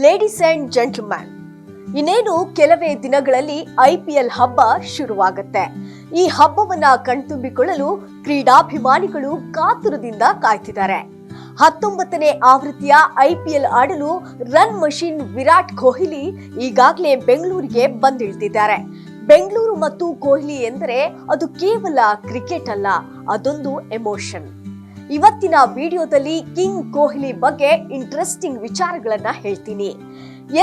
Ladies and gentleman, ಇನ್ನೇನು ಕೆಲವೇ ದಿನಗಳಲ್ಲಿ ಐಪಿಎಲ್ ಹಬ್ಬ ಶುರುವಾಗುತ್ತೆ. ಈ ಹಬ್ಬವನ್ನ ಕಣ್ತುಂಬಿಕೊಳ್ಳಲು ಕ್ರೀಡಾಭಿಮಾನಿಗಳು ಕಾತುರದಿಂದ ಕಾಯ್ತಿದ್ದಾರೆ. 19ನೇ ಆವೃತ್ತಿಯ ಐಪಿಎಲ್ ಆಡಲು ರನ್ ಮಷಿನ್ ವಿರಾಟ್ ಕೊಹ್ಲಿ ಈಗಾಗಲೇ ಬೆಂಗಳೂರಿಗೆ ಬಂದಿಳಿದಿದ್ದಾರೆ. ಬೆಂಗಳೂರು ಮತ್ತು ಕೊಹ್ಲಿ ಎಂದರೆ ಅದು ಕೇವಲ ಕ್ರಿಕೆಟ್ ಅಲ್ಲ, ಅದೊಂದು ಎಮೋಷನ್. ಇವತ್ತಿನ ವಿಡಿಯೋದಲ್ಲಿ ಕಿಂಗ್ ಕೊಹ್ಲಿ ಬಗ್ಗೆ ಇಂಟ್ರೆಸ್ಟಿಂಗ್ ವಿಚಾರಗಳನ್ನ ಹೇಳ್ತೀನಿ.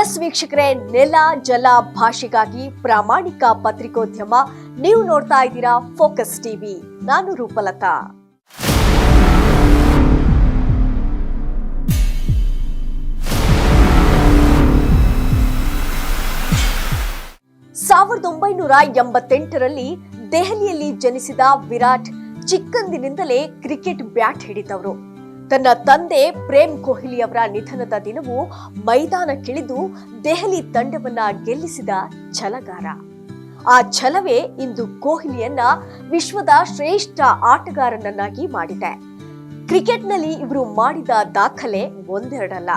ಎಸ್ ವೀಕ್ಷಕರೇ, ನೆಲ ಜಲ ಭಾಷೆಗಾಗಿ ಪ್ರಾಮಾಣಿಕ ಪತ್ರಿಕೋದ್ಯಮ. ನೀವು ನೋಡ್ತಾ ಇದ್ದೀರಾ ಫೋಕಸ್ ಟಿವಿ. ನಾನು ರೂಪಲತಾ. ಸಾವಿರದ 1988ರಲ್ಲಿ ದೆಹಲಿಯಲ್ಲಿ ಜನಿಸಿದ ವಿರಾಟ್ ಚಿಕ್ಕಂದಿನಿಂದಲೇ ಕ್ರಿಕೆಟ್ ಬ್ಯಾಟ್ ಹಿಡಿದವರು. ತನ್ನ ತಂದೆ ಪ್ರೇಮ್ ಕೊಹ್ಲಿ ಅವರ ನಿಧನದ ದಿನವೂ ಮೈದಾನಕ್ಕಿಳಿದು ದೆಹಲಿ ತಂಡವನ್ನ ಗೆಲ್ಲಿಸಿದ ಛಲಗಾರ. ಆ ಛಲವೇ ಇಂದು ಕೊಹ್ಲಿಯನ್ನ ವಿಶ್ವದ ಶ್ರೇಷ್ಠ ಆಟಗಾರನನ್ನಾಗಿ ಮಾಡಿದೆ. ಕ್ರಿಕೆಟ್ನಲ್ಲಿ ಇವರು ಮಾಡಿದ ದಾಖಲೆ ಒಂದೆರಡಲ್ಲ.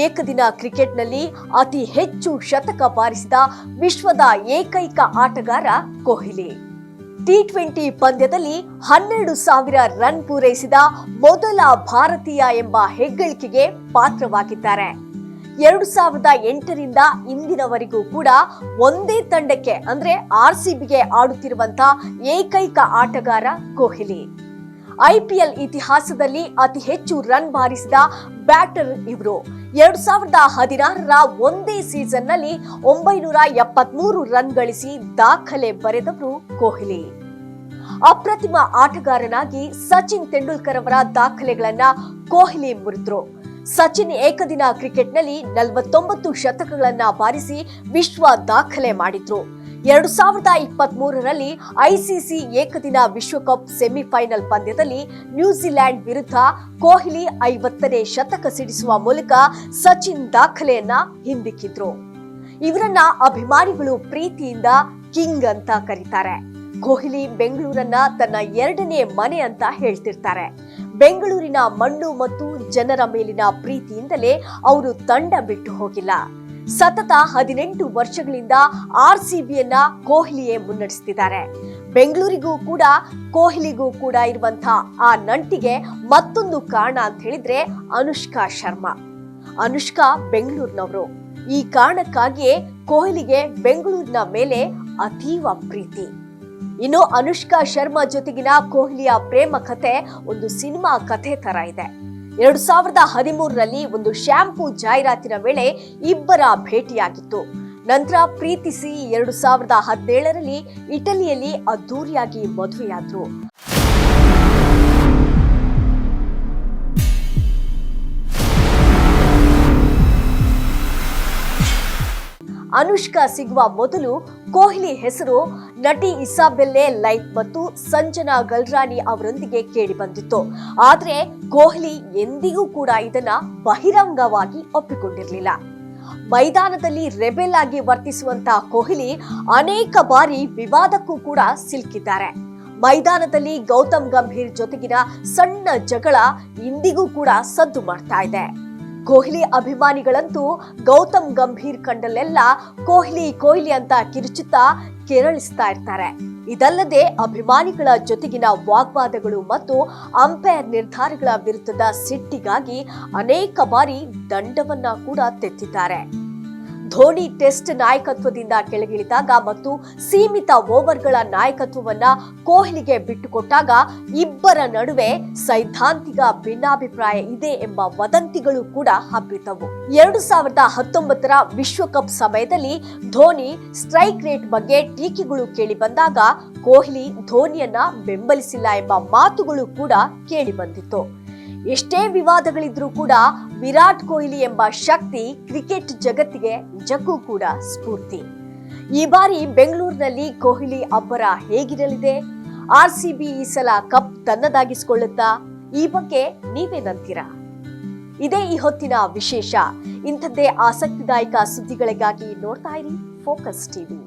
ಏಕದಿನ ಕ್ರಿಕೆಟ್ನಲ್ಲಿ ಅತಿ ಹೆಚ್ಚು ಶತಕ ಬಾರಿಸಿದ ವಿಶ್ವದ ಏಕೈಕ ಆಟಗಾರ ಕೊಹ್ಲಿ. ಟಿ20 ಪಂದ್ಯದಲ್ಲಿ 12,000 ರನ್ ಪೂರೈಸಿದ ಮೊದಲ ಭಾರತೀಯ ಎಂಬ ಹೆಗ್ಗಳಿಕೆಗೆ ಪಾತ್ರವಾಗಿದ್ದಾರೆ. 2008ರಿಂದ ಇಂದಿನವರೆಗೂ ಕೂಡ ಒಂದೇ ತಂಡಕ್ಕೆ ಅಂದ್ರೆ RCBಗೆ ಆಡುತ್ತಿರುವಂತಹ ಏಕೈಕ ಆಟಗಾರ ಕೊಹ್ಲಿ. ಐಪಿಎಲ್ ಇತಿಹಾಸದಲ್ಲಿ ಅತಿ ಹೆಚ್ಚು ರನ್ ಬಾರಿಸಿದ ಬ್ಯಾಟರ್ ಇವರು. 2016ರ ಒಂದೇ ಸೀಸನ್ನಲ್ಲಿ 973 ರನ್ ಗಳಿಸಿ ದಾಖಲೆ ಬರೆದವರು ಕೊಹ್ಲಿ. ಅಪ್ರತಿಮ ಆಟಗಾರನಾಗಿ ಸಚಿನ್ ತೆಂಡೂಲ್ಕರ್ ಅವರ ದಾಖಲೆಗಳನ್ನ ಕೊಹ್ಲಿ ಮುರಿದ್ರು. ಸಚಿನ್ ಏಕದಿನ ಕ್ರಿಕೆಟ್ನಲ್ಲಿ 49 ಶತಕಗಳನ್ನ ಬಾರಿಸಿ ವಿಶ್ವ ದಾಖಲೆ ಮಾಡಿದ್ರು. 2023ರಲ್ಲಿ ಐಸಿಸಿ ಏಕದಿನ ವಿಶ್ವಕಪ್ ಸೆಮಿಫೈನಲ್ ಪಂದ್ಯದಲ್ಲಿ ನ್ಯೂಜಿಲೆಂಡ್ ವಿರುದ್ಧ ಕೊಹ್ಲಿ 50ನೇ ಶತಕ ಸಿಡಿಸುವ ಮೂಲಕ ಸಚಿನ್ ದಾಖಲೆಯನ್ನ ಹಿಂದಿಕ್ಕಿದ್ರು. ಇವರನ್ನ ಅಭಿಮಾನಿಗಳು ಪ್ರೀತಿಯಿಂದ ಕಿಂಗ್ ಅಂತ ಕರೀತಾರೆ. ಕೊಹ್ಲಿ ಬೆಂಗಳೂರನ್ನ ತನ್ನ ಎರಡನೇ ಮನೆ ಅಂತ ಹೇಳ್ತಿರ್ತಾರೆ. ಬೆಂಗಳೂರಿನ ಮಣ್ಣು ಮತ್ತು ಜನರ ಮೇಲಿನ ಪ್ರೀತಿಯಿಂದಲೇ ಅವರು ತಂಡ ಬಿಟ್ಟು ಹೋಗಿಲ್ಲ. ಸತತ 18 ವರ್ಷಗಳಿಂದ RCBಯನ್ನ ಕೊಹ್ಲಿಯೇ ಮುನ್ನಡೆಸುತ್ತಿದ್ದಾರೆ. ಬೆಂಗಳೂರಿಗೂ ಕೂಡ ಕೊಹ್ಲಿಗೂ ಕೂಡ ಇರುವಂತಹ ಆ ನಂಟಿಗೆ ಮತ್ತೊಂದು ಕಾರಣ ಅಂತ ಹೇಳಿದ್ರೆ ಅನುಷ್ಕಾ ಶರ್ಮಾ. ಅನುಷ್ಕಾ ಬೆಂಗಳೂರಿನವರು. ಈ ಕಾರಣಕ್ಕಾಗಿಯೇ ಕೊಹ್ಲಿಗೆ ಬೆಂಗಳೂರಿನ ಮೇಲೆ ಅತೀವ ಪ್ರೀತಿ. ಇನ್ನು ಅನುಷ್ಕಾ ಶರ್ಮಾ ಜೊತೆಗಿನ ಕೊಹ್ಲಿಯ ಪ್ರೇಮ ಕಥೆ ಒಂದು ಸಿನಿಮಾ ಕಥೆ ತರ ಇದೆ. 2013ರಲ್ಲಿ ಒಂದು ಶ್ಯಾಂಪೂ ಜಾಹೀರಾತಿನ ವೇಳೆ ಇಬ್ಬರ ಭೇಟಿಯಾಗಿತ್ತು. ನಂತರ ಪ್ರೀತಿಸಿ 2017ರಲ್ಲಿ ಇಟಲಿಯಲ್ಲಿ ಅದ್ದೂರಿಯಾಗಿ ಮದುವೆಯಾದ್ರು. ಅನುಷ್ಕಾ ಸಿಗುವ ಮೊದಲು ಕೊಹ್ಲಿ ಹೆಸರು ನಟಿ ಇಸಾಬೆಲ್ಲೆ ಲೈಟ್ ಮತ್ತು ಸಂಜನಾ ಗಲ್ರಾನಿ ಅವರೊಂದಿಗೆ ಕೇಳಿ ಬಂದಿತ್ತು. ಆದ್ರೆ ಕೊಹ್ಲಿ ಎಂದಿಗೂ ಕೂಡ ಇದನ್ನ ಬಹಿರಂಗವಾಗಿ ಒಪ್ಪಿಕೊಂಡಿರಲಿಲ್ಲ. ಮೈದಾನದಲ್ಲಿ ರೆಬೆಲ್ ಆಗಿ ವರ್ತಿಸುವಂತಹ ಕೊಹ್ಲಿ ಅನೇಕ ಬಾರಿ ವಿವಾದಕ್ಕೂ ಕೂಡ ಸಿಲುಕಿದ್ದಾರೆ. ಮೈದಾನದಲ್ಲಿ ಗೌತಮ್ ಗಂಭೀರ್ ಜೊತೆಗಿನ ಸಣ್ಣ ಜಗಳ ಇಂದಿಗೂ ಕೂಡ ಸದ್ದು ಮಾಡ್ತಾ ಇದೆ. ಕೊಹ್ಲಿ ಅಭಿಮಾನಿಗಳಂತೂ ಗೌತಮ್ ಗಂಭೀರ್ ಕಂಡಲ್ಲೆಲ್ಲ ಕೊಹ್ಲಿ ಕೊಹ್ಲಿ ಅಂತ ಕಿರುಚುತ್ತಾ ಕೆರಳಿಸ್ತಾ ಇರ್ತಾರೆ. ಇದಲ್ಲದೆ ಅಭಿಮಾನಿಗಳ ಜೊತೆಗಿನ ವಾಗ್ವಾದಗಳು ಮತ್ತು ಅಂಪೈರ್ ನಿರ್ಧಾರಗಳ ವಿರುದ್ಧದ ಸಿಟ್ಟಿಗಾಗಿ ಅನೇಕ ಬಾರಿ ದಂಡವನ್ನ ಕೂಡ ತೆತ್ತಿದ್ದಾರೆ. ಧೋನಿ ಟೆಸ್ಟ್ ನಾಯಕತ್ವದಿಂದ ಕೆಳಗಿಳಿದಾಗ ಮತ್ತು ಸೀಮಿತ ಓವರ್ಗಳ ನಾಯಕತ್ವವನ್ನ ಕೊಹ್ಲಿಗೆ ಬಿಟ್ಟುಕೊಟ್ಟಾಗ ಇಬ್ಬರ ನಡುವೆ ಸೈದ್ಧಾಂತಿಕ ಭಿನ್ನಾಭಿಪ್ರಾಯ ಇದೆ ಎಂಬ ವದಂತಿಗಳು ಕೂಡ ಹಬ್ಬಿದ್ದವು. 2019ರ ವಿಶ್ವಕಪ್ ಸಮಯದಲ್ಲಿ ಧೋನಿ ಸ್ಟ್ರೈಕ್ ರೇಟ್ ಬಗ್ಗೆ ಟೀಕೆಗಳು ಕೇಳಿ ಬಂದಾಗ ಕೊಹ್ಲಿ ಧೋನಿಯನ್ನ ಬೆಂಬಲಿಸಿಲ್ಲ ಎಂಬ ಮಾತುಗಳು ಕೂಡ ಕೇಳಿ ಬಂದಿತ್ತು. ಎಷ್ಟೇ ವಿವಾದಗಳಿದ್ರೂ ಕೂಡ ವಿರಾಟ್ ಕೊಹ್ಲಿ ಎಂಬ ಶಕ್ತಿ ಕ್ರಿಕೆಟ್ ಜಗತ್ತಿಗೆ ನಿಜಕ್ಕೂ ಕೂಡ ಸ್ಫೂರ್ತಿ. ಈ ಬಾರಿ ಬೆಂಗಳೂರಿನಲ್ಲಿ ಕೊಹ್ಲಿ ಅಬ್ಬರ ಹೇಗಿರಲಿದೆ? RCB ಈ ಸಲ ಕಪ್ ತನ್ನದಾಗಿಸಿಕೊಳ್ಳುತ್ತಾ? ಈ ಬಗ್ಗೆ ನೀವೇನಂತೀರಾ? ಇದೇ ಈ ಹೊತ್ತಿನ ವಿಶೇಷ. ಇಂಥದ್ದೇ ಆಸಕ್ತಿದಾಯಕ ಸುದ್ದಿಗಳಿಗಾಗಿ ನೋಡ್ತಾ ಇರಿ ಫೋಕಸ್ ಟಿವಿ.